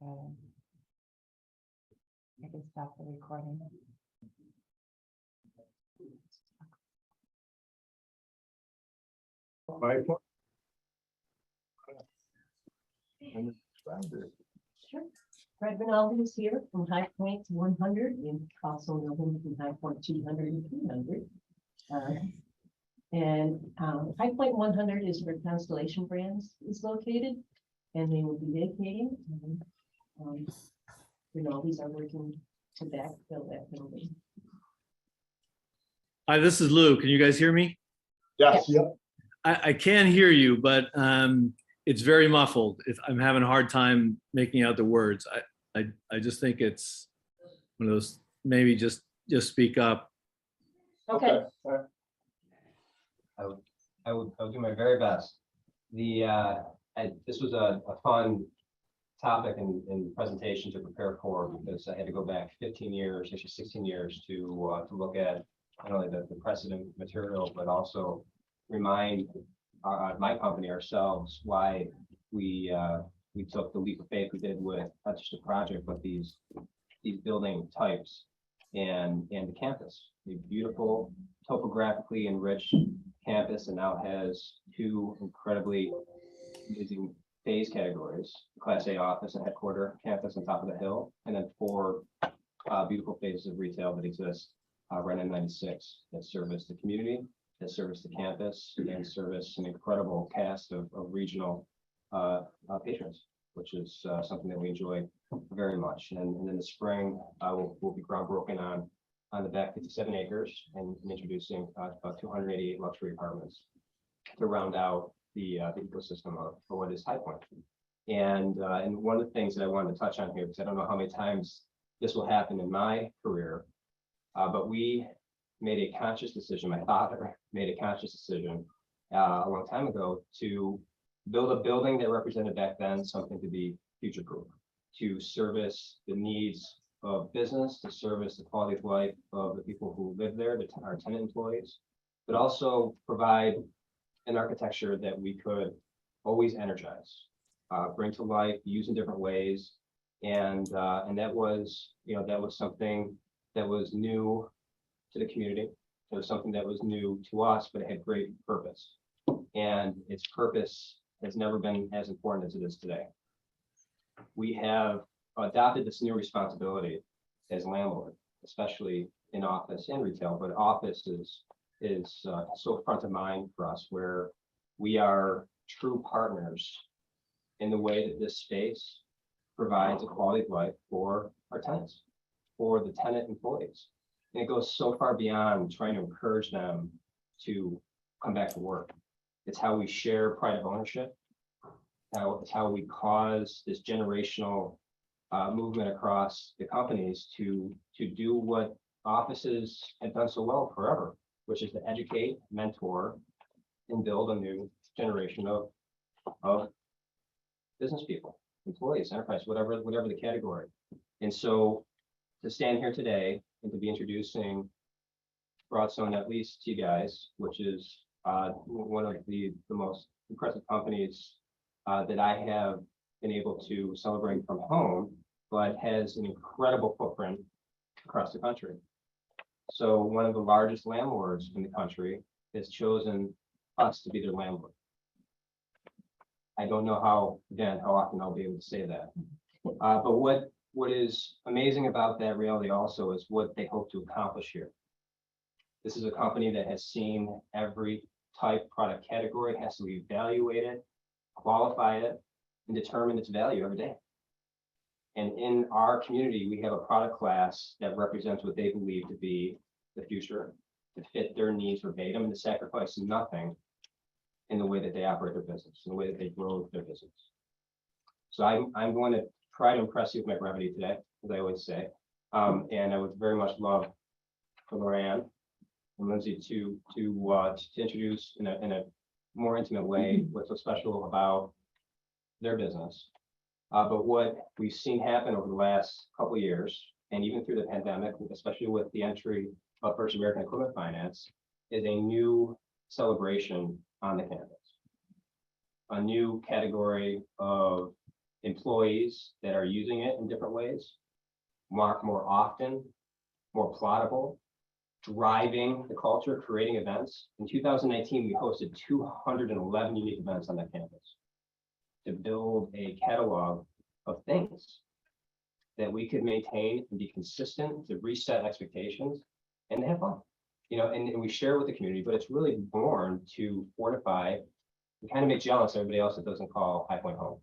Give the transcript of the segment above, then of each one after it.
I can stop the recording. Sure. Fred Rinaldi is here from High Point 100 and also known from High Point 200 and 300. High Point 100 is where Constellation Brands is located, and they will be vacating. Rinaldi's are working to backfill that building. Hi, this is Lou. Can you guys hear me? Yes. Yep. I can hear you, but it's very muffled. I'm having a hard time making out the words. I just think it's one of those, maybe just speak up. Okay. I'll do my very best. This was a fun topic and presentation to prepare for, because I had to go back 15 years, actually 16 years to look at not only the precedent material, but also remind my company, ourselves, why we took the leap of faith we did with not just a project, but these building types and the campus, the beautiful topographically enriched campus, and now has two incredibly amazing phase categories: Class A office and headquarter campus on top of the hill, and then four beautiful phases of retail that exist right on 96 that service the community, that service the campus, and service an incredible cast of regional patrons, which is something that we enjoy very much. And in the spring, we'll be groundbreaking on the back 57 acres and introducing about 288 luxury apartments to round out the ecosystem of what is High Point. And one of the things that I wanted to touch on here, because I don't know how many times this will happen in my career, but we made a conscious decision, my father made a conscious decision a long time ago to build a building that represented back then something to be future-proof, to service the needs of business, to service the quality of life of the people who live there, our tenant employees, but also provide an architecture that we could always energize, bring to life, use in different ways. And that was something that was new to the community. It was something that was new to us, but it had great purpose. And its purpose has never been as important as it is today. We have adopted this new responsibility as landlord, especially in office and retail, but office is so front of mind for us, where we are true partners in the way that this space provides a quality of life for our tenants, for the tenant employees. And it goes so far beyond trying to encourage them to come back to work. It's how we share pride of ownership. It's how we cause this generational movement across the companies to do what offices have done so well forever, which is to educate, mentor, and build a new generation of business people, employees, enterprise, whatever the category. And so to stand here today and to be introducing Broadstone, at least to you guys, which is one of the most impressive companies that I have been able to celebrate from home, but has an incredible footprint across the country. So one of the largest landlords in the country has chosen us to be their landlord. I don't know how often I'll be able to say that. But what is amazing about that reality also is what they hope to accomplish here. This is a company that has seen every type product category, has to evaluate it, qualify it, and determine its value every day. And in our community, we have a product class that represents what they believe to be the future, to fit their needs verbatim, and to sacrifice nothing in the way that they operate their business, in the way that they grow their business. So I'm going to try to impress you with my brevity today, as I always say. And I would very much love for Lorianne and Lindsay to introduce in a more intimate way what's so special about their business. But what we've seen happen over the last couple of years, and even through the pandemic, especially with the entry of First American Equipment Finance, is a new celebration on the campus. A new category of employees that are using it in different ways, more often, more plottable, driving the culture, creating events. In 2019, we hosted 211 unique events on that campus to build a catalog of things that we could maintain and be consistent, to reset expectations and to have fun. You know, and we share with the community, but it's really born to fortify and kind of make jealous everybody else that doesn't call High Point home.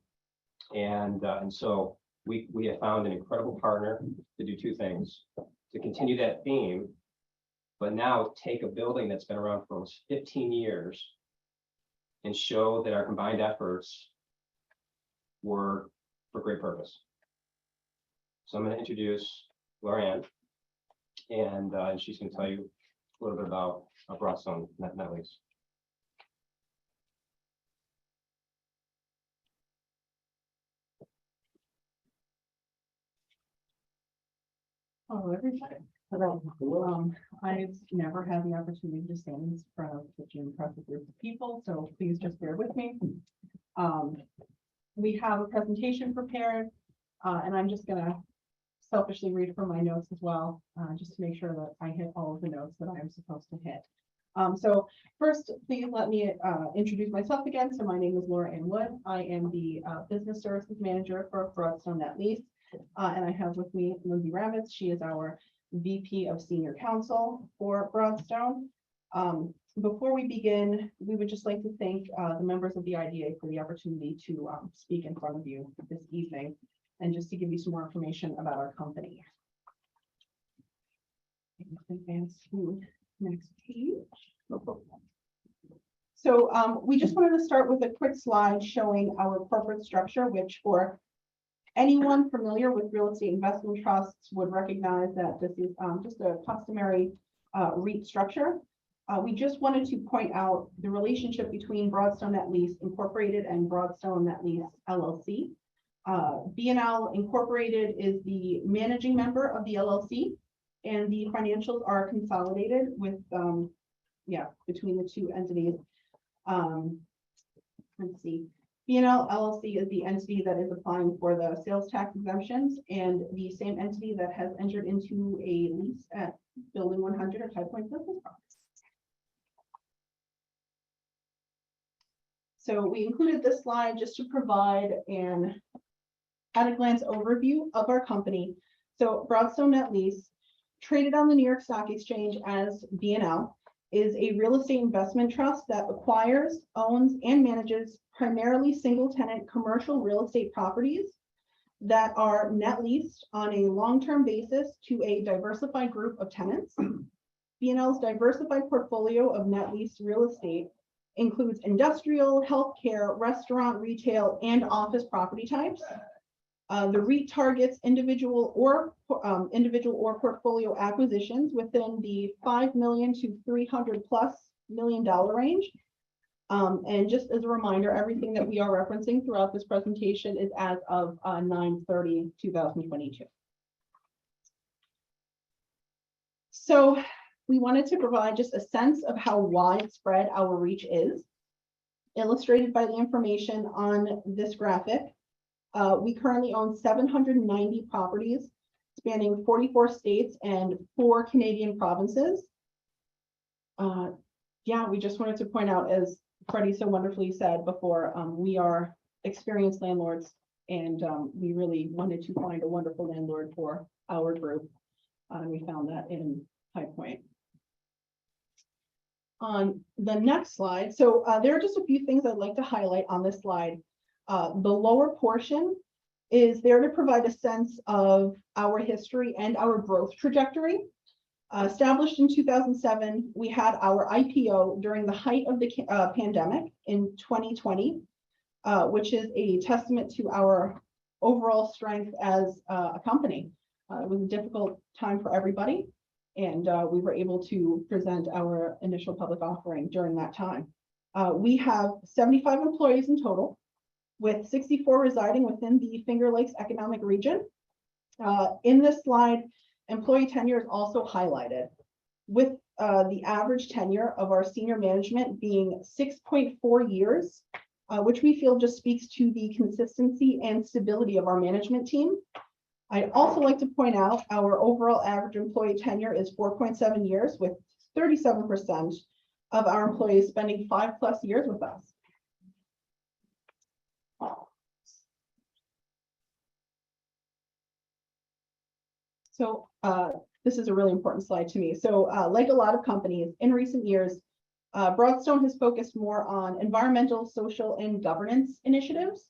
And so we have found an incredible partner to do two things: to continue that theme, but now take a building that's been around for almost 15 years and show that our combined efforts were for great purpose. So I'm going to introduce Lorianne, and she's going to tell you a little bit about Broadstone Net Lease. Hello, everybody. I've never had the opportunity to stand in front of such an impressive group of people, so please just bear with me. We have a presentation prepared, and I'm just gonna selfishly read from my notes as well, just to make sure that I hit all of the notes that I'm supposed to hit. So first, please let me introduce myself again. So my name is Lorianne Wood. I am the Business Services Manager for Broadstone Net Lease. And I have with me Lindsay Ramitz. She is our VP of Senior Counsel for Broadstone. Before we begin, we would just like to thank the members of the IDA for the opportunity to speak in front of you this evening, and just to give you some more information about our company. Advance to next page. So we just wanted to start with a quick slide showing our corporate structure, which for anyone familiar with real estate investment trusts would recognize that this is just a customary REIT structure. We just wanted to point out the relationship between Broadstone Net Lease Incorporated and Broadstone Net Lease LLC. BNL Incorporated is the managing member of the LLC, and the financials are consolidated with, between the two entities. Let's see. BNL LLC is the entity that is applying for the sales tax exemptions, and the same entity that has entered into a lease at Building 100 at High Point Business Park. So we included this slide just to provide an at-a-glance overview of our company. So Broadstone Net Lease, traded on the New York Stock Exchange as BNL, is a real estate investment trust that acquires, owns, and manages primarily single-tenant commercial real estate properties that are net leased on a long-term basis to a diversified group of tenants. BNL's diversified portfolio of net leased real estate includes industrial, healthcare, restaurant, retail, and office property types. The REIT targets individual or portfolio acquisitions within the $5 million to $300+ million range. And just as a reminder, everything that we are referencing throughout this presentation is as of 9/30/2022. So we wanted to provide just a sense of how widespread our reach is, illustrated by the information on this graphic. We currently own 790 properties spanning 44 states and 4 Canadian provinces. We just wanted to point out, as Freddie so wonderfully said before, we are experienced landlords, and we really wanted to find a wonderful landlord for our group. We found that in High Point. On the next slide, so there are just a few things I'd like to highlight on this slide. The lower portion is there to provide a sense of our history and our growth trajectory. Established in 2007, we had our IPO during the height of the pandemic in 2020, which is a testament to our overall strength as a company. It was a difficult time for everybody, and we were able to present our initial public offering during that time. We have 75 employees in total, with 64 residing within the Finger Lakes economic region. In this slide, employee tenure is also highlighted, with the average tenure of our senior management being 6.4 years which we feel just speaks to the consistency and stability of our management team. I'd also like to point out our overall average employee tenure is 4.7 years, with 37% of our employees spending 5+ years with us. So this is a really important slide to me. So like a lot of companies in recent years, Broadstone has focused more on environmental, social, and governance initiatives.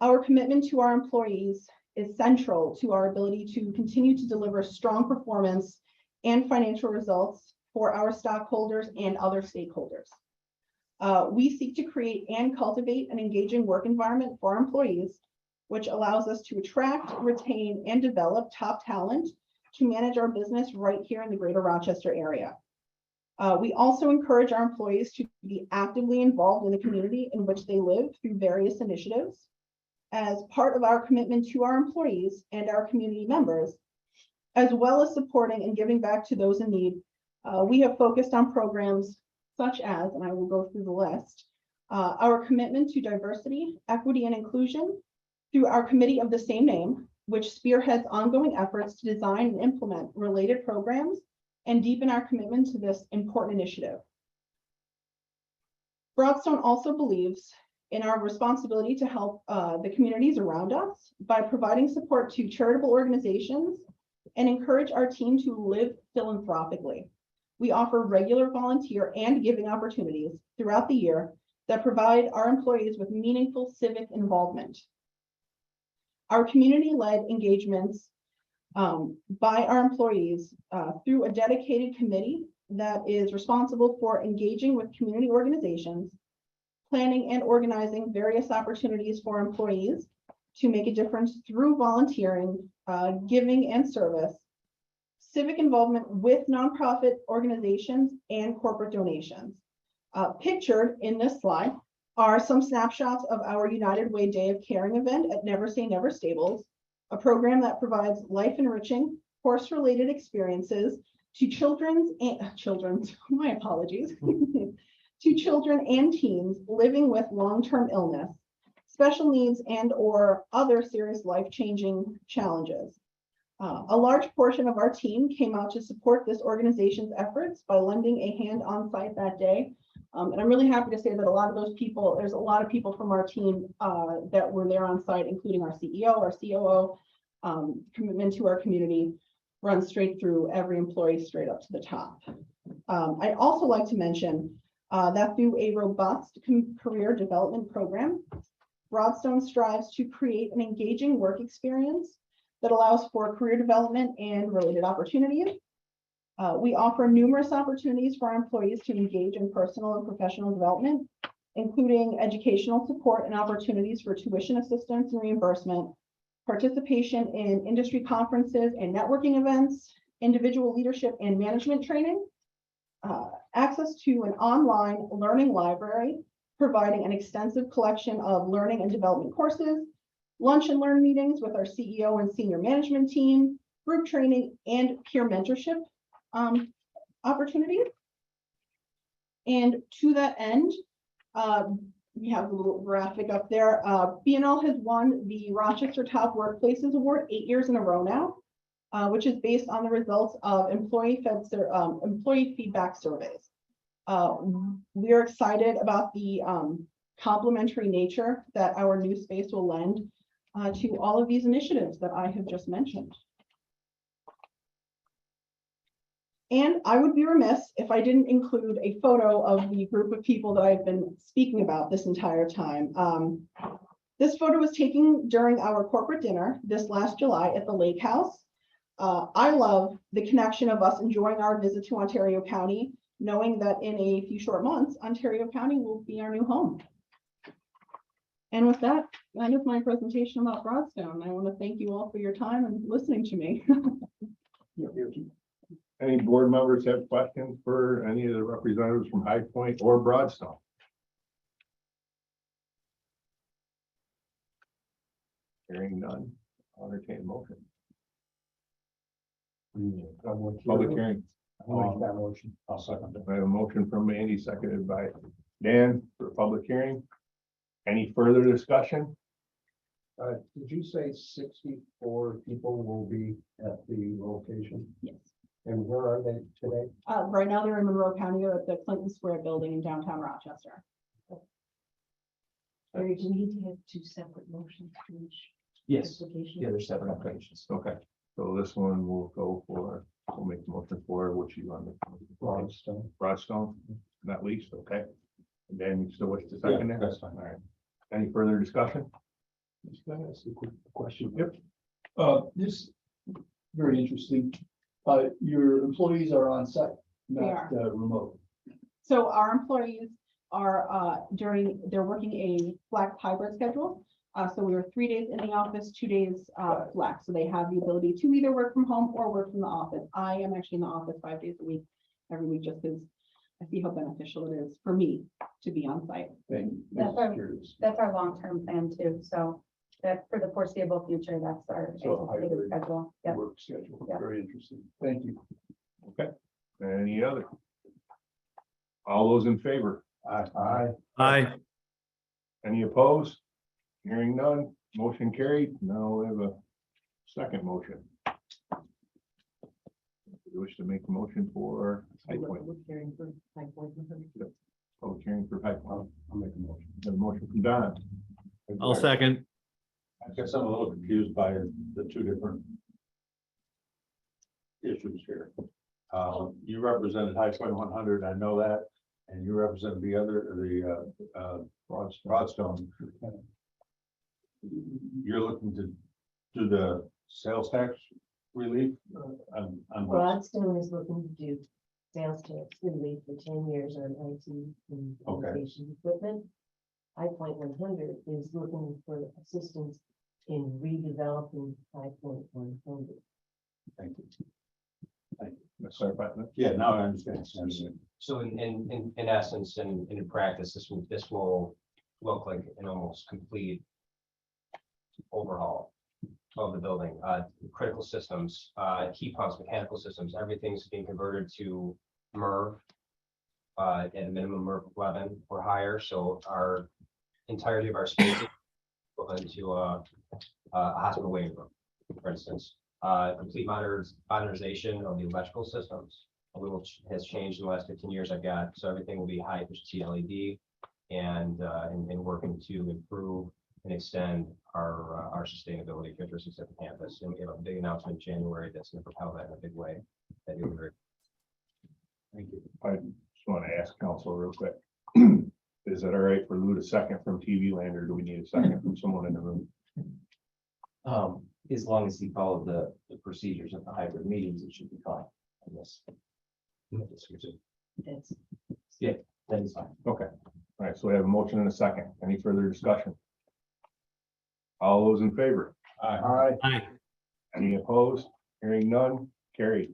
Our commitment to our employees is central to our ability to continue to deliver strong performance and financial results for our stockholders and other stakeholders. We seek to create and cultivate an engaging work environment for our employees, which allows us to attract, retain, and develop top talent to manage our business right here in the greater Rochester area. We also encourage our employees to be actively involved in the community in which they live through various initiatives. As part of our commitment to our employees and our community members, as well as supporting and giving back to those in need, we have focused on programs such as, and I will go through the list, our commitment to diversity, equity, and inclusion through our committee of the same name, which spearheads ongoing efforts to design and implement related programs and deepen our commitment to this important initiative. Broadstone also believes in our responsibility to help the communities around us by providing support to charitable organizations and encourage our team to live philanthropically. We offer regular volunteer and giving opportunities throughout the year that provide our employees with meaningful civic involvement. Our community-led engagements by our employees through a dedicated committee that is responsible for engaging with community organizations, planning and organizing various opportunities for employees to make a difference through volunteering, giving, and service, civic involvement with nonprofit organizations, and corporate donations. Pictured in this slide are some snapshots of our United Way Day of Caring event at Never Say Never Stables, a program that provides life-enriching, horse-related experiences to my apologies, to children and teens living with long-term illness, special needs, and/or other serious life-changing challenges. A large portion of our team came out to support this organization's efforts by lending a hand on site that day. And I'm really happy to say that a lot of those people, there's a lot of people from our team that were there on site, including our CEO, our COO. Commitment to our community runs straight through every employee, straight up to the top. I'd also like to mention that through a robust career development program, Broadstone strives to create an engaging work experience that allows for career development and related opportunities. We offer numerous opportunities for our employees to engage in personal and professional development, including educational support and opportunities for tuition assistance and reimbursement, participation in industry conferences and networking events, individual leadership and management training, access to an online learning library, providing an extensive collection of learning and development courses, lunch and learn meetings with our CEO and senior management team, group training, and peer mentorship opportunities. And to that end, we have a little graphic up there. B&L has won the Rochester Top Workplaces Award 8 years in a row now, which is based on the results of employee feedback surveys. We are excited about the complementary nature that our new space will lend to all of these initiatives that I have just mentioned. And I would be remiss if I didn't include a photo of the group of people that I've been speaking about this entire time. This photo was taken during our corporate dinner this last July at the Lake House. I love the connection of us enjoying our visit to Ontario County, knowing that in a few short months, Ontario County will be our new home. And with that, that is my presentation about Broadstone. I want to thank you all for your time and listening to me. Any board members have questions for any of the representatives from High Point or Broadstone? Hearing none, I'll entertain a motion. Public hearing. I'll second it. I have a motion from Andy, seconded by Dan for public hearing. Any further discussion? Did you say 64 people will be at the location? Yes. And where are they today? Right now, they're in Monroe County, they're at the Clinton Square building in downtown Rochester. Larry, do we need to have two separate motions for each Yes, application? yeah, there's separate applications. Okay, so this one will go for, we'll make the motion for which you want to. Broadstone. Broadstone, not least, okay. And then you still wish to second Yeah, it? that's fine. All right. Any further discussion? Just gonna ask a quick question. Yep. This, very interesting. Your employees are on site, They not remote. So our employees are they're working a flex hybrid schedule. So we were 3 days in the office, 2 days flex. So they have the ability to either work from home or work from the office. I am actually in the office 5 days a week, every week, just because I see how beneficial it is for me to be on site. Thank you. That's Just our- curious. That's our long-term plan too, so that for the foreseeable future, that's our So anticipated hybrid schedule. Yep. Work schedule, Yeah. very interesting. Thank you. Any other? All those in favor? Aye. Aye. Any opposed? Hearing none, motion carried. Now we have a second motion. You wish to make a motion for High Point, Public hearing for High Point 100. public hearing for High Point. I'll make a motion. Got a motion from Don. I'll second. I guess I'm a little confused by the two different issues here. You represented High Point 100, I know that, and you represent Broadstone. You're looking to do the sales tax relief? On what? Broadstone is looking to do sales tax relief for 10 years on IT and Okay. communication equipment. High Point 100 is looking for assistance in redeveloping High Point 100. Thank you. Let's clarify that. Yeah, now I understand. So in essence, and in practice, this will look like an almost complete overhaul of the building, critical systems, heat pumps, mechanical systems, everything's being converted to MERV. At a minimum MERV 11 or higher, so our entirety of our space is equivalent to a hospital waiting room, for instance. Complete modernization of the electrical systems, which has changed in the last 15 years. So everything will be high efficiency LED and working to improve and extend our sustainability characteristics at the campus. And we have a big announcement in January that's going to propel that in a big way. That you'll hear. Thank you. I just want to ask council real quick. Is it all right for Lou to second from TV Land, or do we need a second from someone in the room? As long as he followed the procedures of the hybrid meetings, it should be fine, I guess. That's That is fine. Okay, all right, so we have a motion and a second. Any further discussion? All those in favor? Aye. Aye. Any opposed? Hearing none, carried.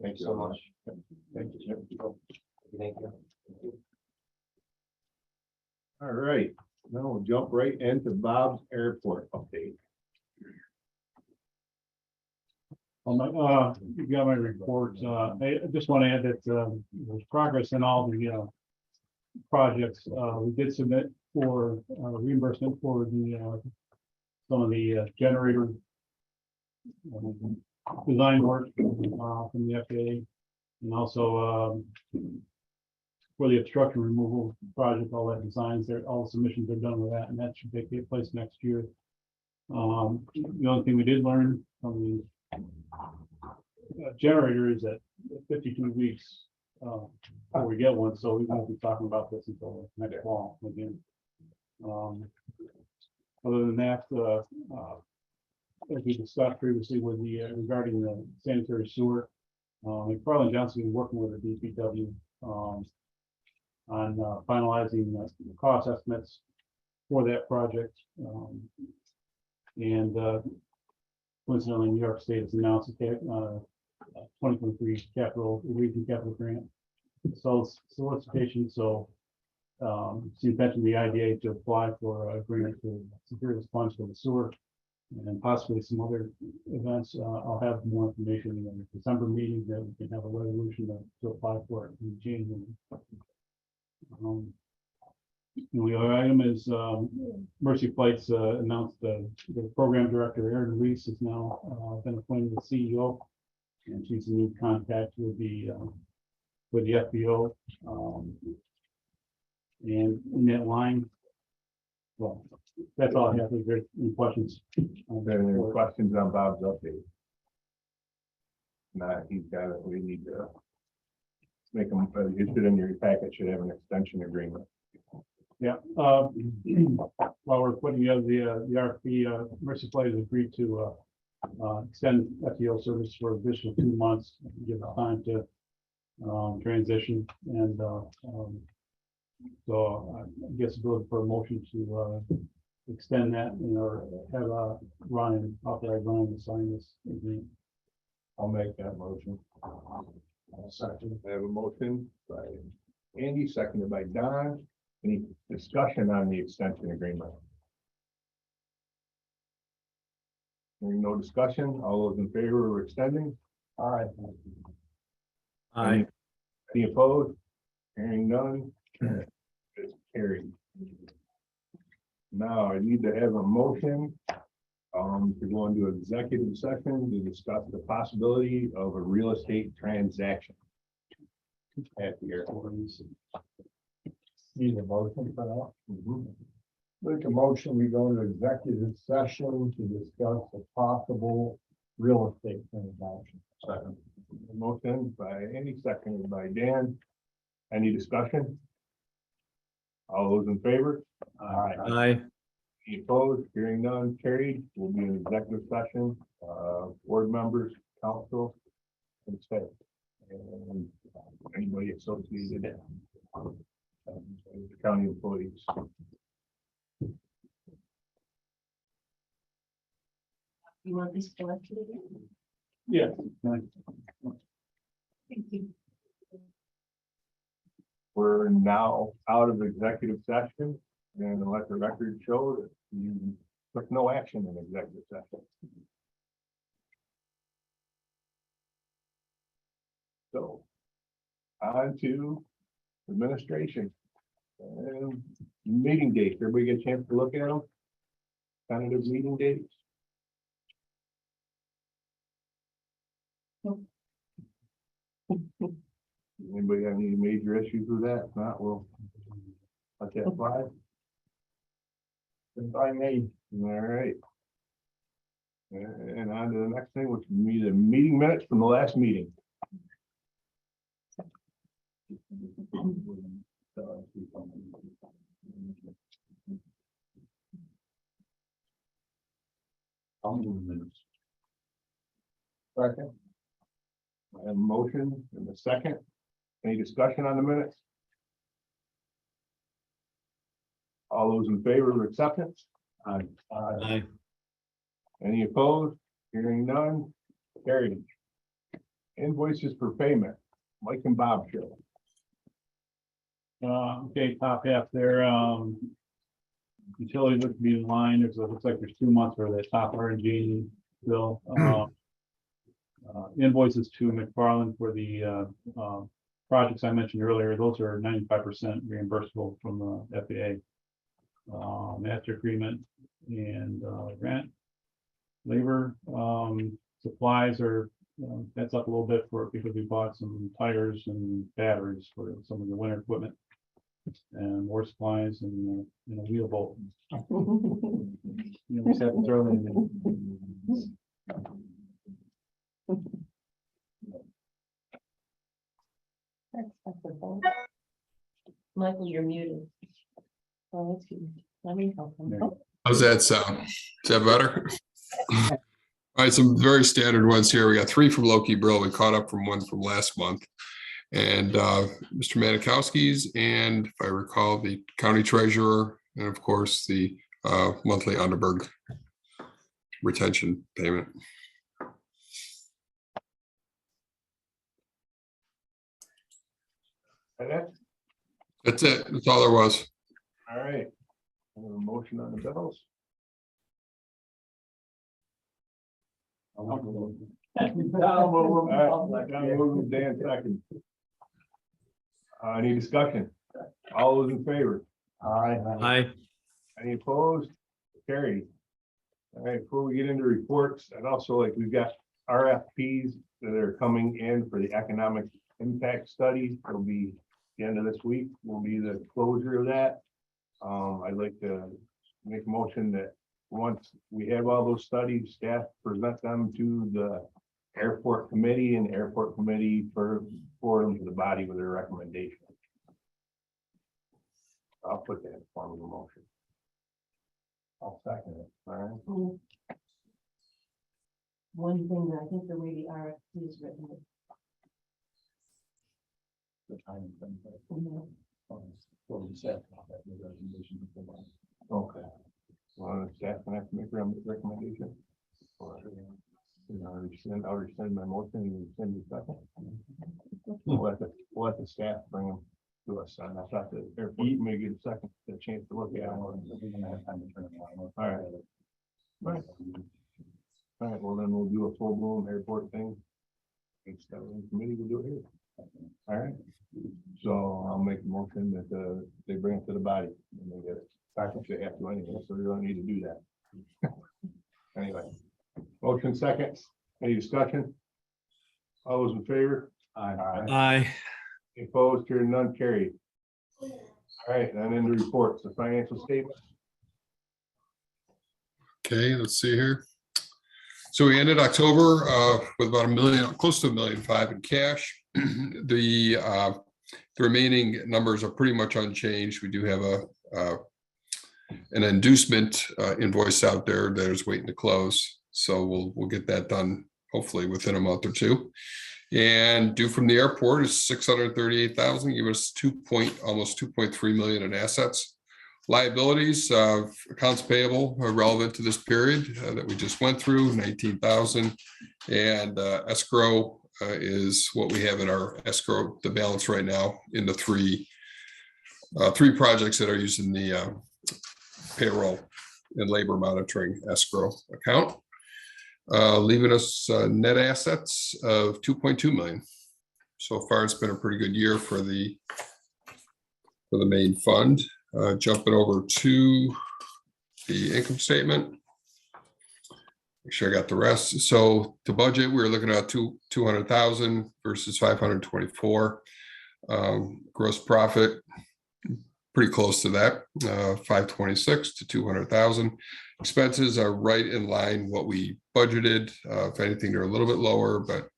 Thank you so much. Thank you. Thank you. All right, now we'll jump right into Bob's airport update. You got my report. I just want to add that there's progress in all the projects. We did submit for reimbursement for the some of the generator design work from the FAA, and also for the obstruction removal project. All that designs there, all the submissions are done with that, and that should take place next year. The only thing we did learn from the generator is that 52 weeks before we get one, so we won't be talking about this until next fall again. Other than that, as we discussed previously with the regarding the sanitary sewer, McFarland Johnson is working with the DPW on finalizing the cost estimates for that project. And coincidentally, New York State has announced a 2023 region capital grant. So solicitation, so it's the intention of the IDA to apply for a grant to secure this funds for the sewer and possibly some other events. I'll have more information in the December meeting that we can have a resolution to apply for it in January. The only other item is Mercy Flights announced the program director, Erin Reese, has now been appointed the CEO. And she's in new contact with the FBO. And in that line, well, that's all I have. If there's any questions. Are there any questions on Bob's update? Nah, he's got it. We need to make them, you should in your packet should have an extension agreement. Yeah, while we're putting together the RFP, Mercy Flight has agreed to extend FTO service for an additional 2 months, give us time to transition, and so I guess go for a motion to extend that, or have Ryan, authorize Ryan to sign this agreement. I'll make that motion. Second. I have a motion by Andy, seconded by Don. Any discussion on the extension agreement? Hearing no discussion, all those in favor of extending? Aye. Aye. Any opposed? Hearing none. It's carried. Now I need to have a motion to go into executive session to discuss the possibility of a real estate transaction at the airport. Need a motion for that? Mhm. Make a motion, we go into executive session to discuss a possible real estate transaction. Second. A motion by Andy, seconded by Dan. Any discussion? All those in favor? Aye. Any opposed? Hearing none, carried. We'll be in executive session, board members, council, and staff. And anybody associated, county employees. You want this collected again? Yeah. Thank you. We're now out of executive session, and let the record show that you took no action in executive session. So, on to administration and meeting dates. Everybody get a chance to look at them? Tentative meeting dates? Anybody have any major issues with that? If not, we'll let that slide. If I may, all right. And on to the next thing, which will be the meeting minutes from the last meeting. Second. I have a motion and a second. Any discussion on the minutes? All those in favor of acceptance? Aye. Aye. Any opposed? Hearing none, carried. Invoices for payment, Mike and Bob show. Okay, top half there, utilities look to be in line. Looks like there's 2 months for that top RNG bill. Invoices to McFarland for the projects I mentioned earlier. Those are 95% reimbursable from the FAA. Master agreement and grant. Labor, supplies are, that's up a little bit because we bought some tires and batteries for some of the winter equipment. And more supplies and a wheel bolt. We said it's early in Michael, you're muted. Oh, that's good. Let me help him. There. Oh, How's that sound? Is that better? All right, some very standard ones here. We got 3 from Loki Brill. We caught up from 1 from last month. And Mr. Manikowski's, and if I recall, the county treasurer, and of course, the monthly Underberg retention payment. That's it. That's all there was. All right. A motion on the bills. Dan second. Any discussion? All those in favor? Aye. Aye. Any opposed? Carried. All right, before we get into reports, I'd also like, we've got RFPs that are coming in for the economic impact study. It'll be the end of this week, will be the closure of that. I'd like to make a motion that once we have all those studies, staff present them to the airport committee, and airport committee for them to the body with their recommendation. I'll put that in form of a motion. I'll second it. All right. One thing that I think the way the RFP is written. The time frame, but, You know, what we said, that was our condition before. Okay. Well, staff can have to make a recommendation. Or, I'll rescind my motion and rescind the second. We'll let the staff bring them to us. And I thought the airport may get a second, a chance to look at them. We're gonna have time to turn it on. All right. Right. All right, well, then we'll do a full blown airport thing. It's got a committee will do it here. All right. So I'll make a motion that they bring it to the body and they get it. Back if they have to anyway, so they don't need to do that. Anyway, motion second. Any discussion? All those in favor? Aye. Aye. Any opposed? Hearing none, carried. All right, and then the reports, the financial statement. Okay, let's see here. So we ended October with about $1 million, close to $1.5 million in cash. The remaining numbers are pretty much unchanged. We do have an inducement invoice out there that is waiting to close. So we'll get that done hopefully within a month or two. And due from the airport is $638,000, give us almost 2.3 million in assets. Liabilities, accounts payable are relevant to this period that we just went through, 19,000. And escrow is what we have in our escrow, the balance right now in the three projects that are using the payroll and labor monitoring escrow account. Leaving us net assets of 2.2 million. So far, it's been a pretty good year for the main fund. Jumping over to the income statement. Make sure I got the rest. So to budget, we were looking at 200,000 versus 524. Gross profit, pretty close to that, 526 to 200,000. Expenses are right in line what we budgeted. If anything, they're a little bit lower, but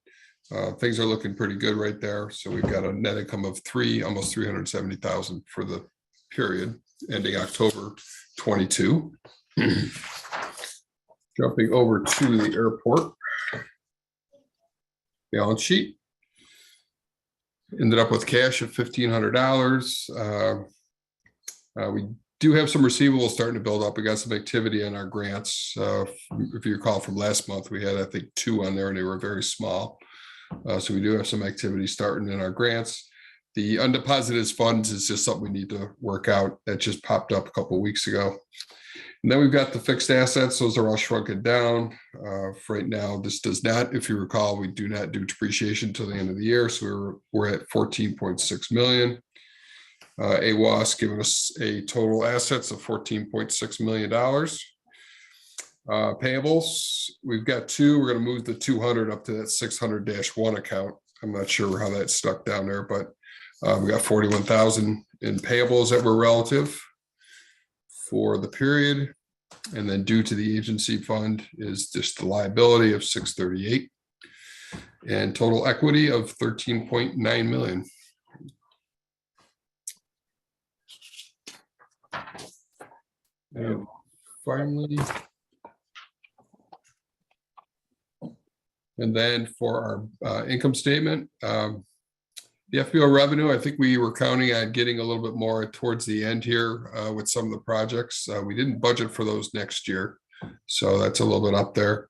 things are looking pretty good right there. So we've got a net income of almost 370,000 for the period ending October 22. Jumping over to the airport balance sheet. Ended up with cash of $1,500. We do have some receivables starting to build up. We got some activity on our grants. If you recall from last month, we had, I think, 2 on there and they were very small. So we do have some activity starting in our grants. The undeposited funds is just something we need to work out. That just popped up a couple of weeks ago. And then we've got the fixed assets. Those are all shrunken down. For right now, this does not, if you recall, we do not do depreciation until the end of the year. So we're at 14.6 million. AWAS giving us a total assets of $14.6 million. Payables, we've got 2. We're going to move the 200 up to that 600-1 account. I'm not sure how that stuck down there, but we got 41,000 in payables that were relative for the period. And then due to the agency fund is just the liability of 638 and total equity of 13.9 million. And finally, and then for our income statement, the FBO revenue, I think we were counting on getting a little bit more towards the end here with some of the projects. We didn't budget for those next year, so that's a little bit up there,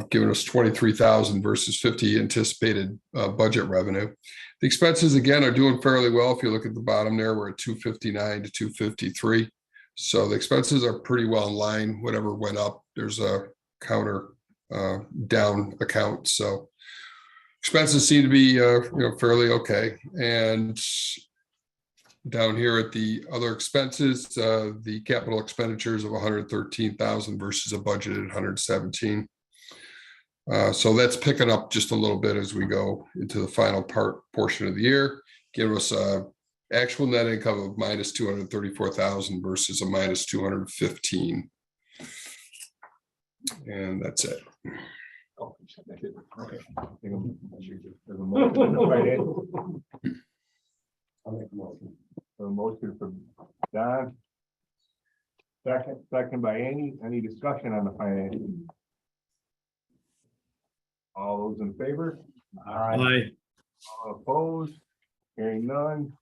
giving us 23,000 versus 50 anticipated budget revenue. The expenses again are doing fairly well. If you look at the bottom there, we're at 259 to 253. So the expenses are pretty well in line. Whatever went up, there's a counter down account. So expenses seem to be fairly okay. And down here at the other expenses, the capital expenditures of 113,000 versus a budgeted 117. So that's picking up just a little bit as we go into the final portion of the year, give us a actual net income of minus 234,000 versus a minus 215. And that's it. Oh, that's it. Okay. There's a motion on the finance. I'll make a motion. A motion from Don. Second by Andy. Any discussion on the finance? All those in favor? Aye. All opposed? Hearing none.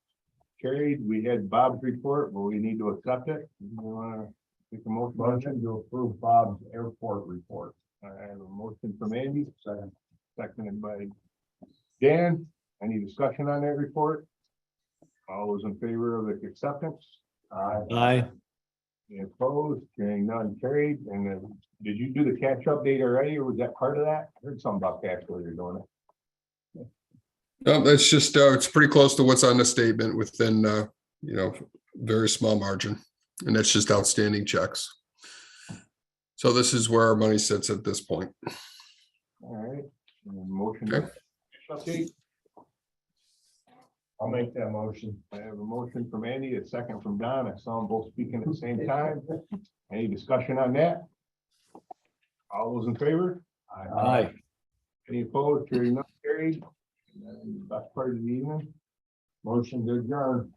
Carried. We had Bob's report, but we need to accept it. You wanna make a motion? on that? Motion to approve Bob's airport report. I have a motion from Andy, seconded by Dan. Any discussion on that report? All those in favor of the acceptance? Aye. Any opposed? Hearing none, carried. And then, did you do the cash update already, or was that part of that? I heard something about cash while you're doing it. No, that's just, it's pretty close to what's on the statement within, very small margin. And that's just outstanding checks. So this is where our money sits at this point. All right. And then motion. Okay. Cash update. I'll make that motion. I have a motion from Andy, a second from Don. I saw them both speaking at the same time. Any discussion on that? All those in favor? Aye. Any opposed? Hearing none, carried. And then best part of the evening. Motion to adjourn.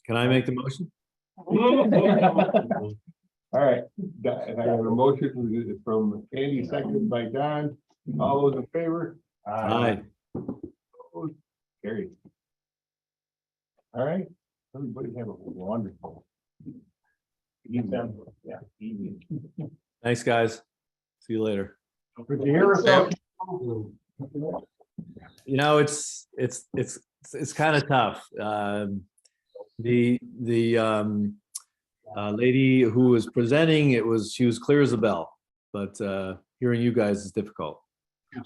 Can I make the motion? All right, and I have a motion from Andy, seconded by Don. All those in favor? Aye. Opposed? Carried. All right, everybody have a wonderful evening. Yeah, evening. Thanks, guys. See you later. Could you hear us? Yep. It's kind of tough. The lady who was presenting, she was clear as a bell, but hearing you guys is difficult.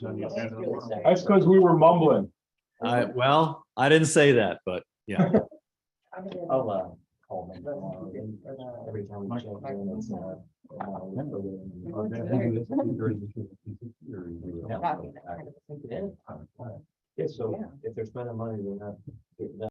That's because we were mumbling. Well, I didn't say that, but yeah. I'll call them every time we check in, it's yeah, so if they're spending money, they're not getting that.